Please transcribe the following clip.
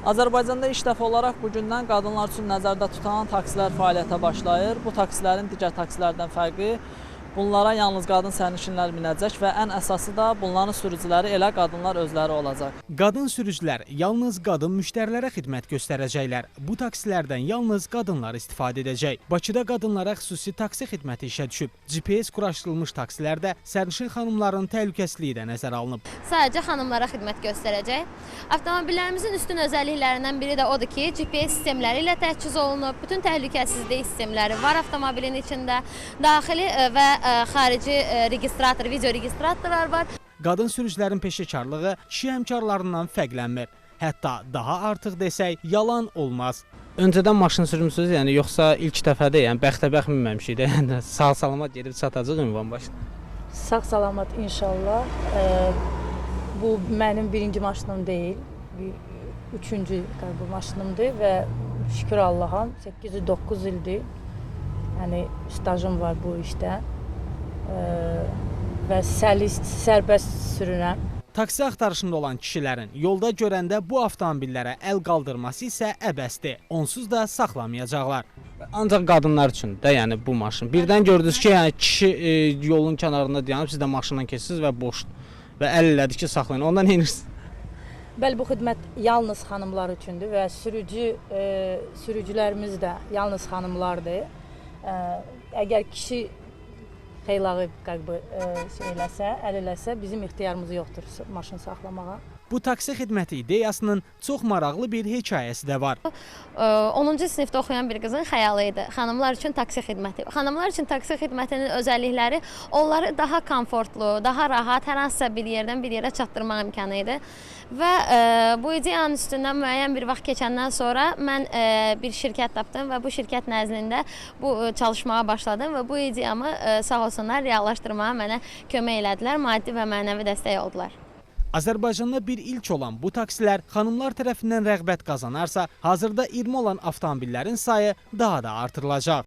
Azərbaycanda ilk dəfə olaraq bugündən qadınlar üçün nəzərdə tutulan taksilər fəaliyyətə başlayır. Bu taksilərin digər taksilərdən fərqi bunlara yalnız qadın sərnişinlər minəcək və ən əsası da bunların sürücüləri elə qadınlar özləri olacaq. Qadın sürücülər yalnız qadın müştərilərə xidmət göstərəcəklər. Bu taksilərdən yalnız qadınlar istifadə edəcək. Bakıda qadınlara xüsusi taksi xidməti işə düşüb. GPS quraşdırılmış taksilərdə sərnişin xanımların təhlükəsizliyi də nəzərə alınıb. Sadəcə xanımlara xidmət göstərəcək. Avtomobillərimizin üstün özəlliklərindən biri də odur ki, GPS sistemləri ilə təchiz olunub. Bütün təhlükəsizlik sistemləri var avtomobilin içində. Daxili və xarici registrator, video registratorlar var. Qadın sürücülərin peşəkarlığı kişi həmkarlarından fərqlənmir. Hətta daha artıq desək, yalan olmaz. Öncədən maşın sürmüsünüz, yəni yoxsa ilk dəfədə, yəni bəxtəbəxt minməmişik də, yəni sağ-salamat gedib çatacaq ünvan başına. Sağ-salamat inşallah. Bu mənim birinci maşınım deyil, üçüncü maşınımdır və şükür Allaha 809 ildir. Yəni stajım var bu işdə və sərbəst sürürəm. Taksi axtarışında olan kişilərin yolda görəndə bu avtomobillərə əl qaldırması isə əbəsdir. Onsuz da saxlamayacaqlar. Ancaq qadınlar üçün də, yəni bu maşın. Birdən gördünüz ki, yəni kişi yolun kənarında dayanıb, siz də maşından keçirsiniz və boşdur və əl elədi ki, saxlayın. Ondan nə edirsiniz? Bəli, bu xidmət yalnız xanımlar üçündür və sürücülərimiz də yalnız xanımlardır. Əgər kişi xeylağı əl eləsə, bizim ixtiyarımız yoxdur maşın saxlamağa. Bu taksi xidməti ideyasının çox maraqlı bir hekayəsi də var. 10-cu sinifdə oxuyan bir qızın xəyalı idi. Xanımlar üçün taksi xidməti. Xanımlar üçün taksi xidmətinin özəllikləri onları daha komfortlu, daha rahat hər hansısa bir yerdən bir yerə çatdırmaq imkanı idi. Və bu ideyanın üstündən müəyyən bir vaxt keçəndən sonra mən bir şirkət tapdım və bu şirkət nəzdində bu çalışmağa başladım və bu ideyamı sağ olsunlar reallaşdırmağa mənə kömək elədilər, maddi və mənəvi dəstək oldular. Azərbaycanda bir ilk olan bu taksilər xanımlar tərəfindən rəğbət qazanarsa, hazırda 20 olan avtomobillərin sayı daha da artırılacaq.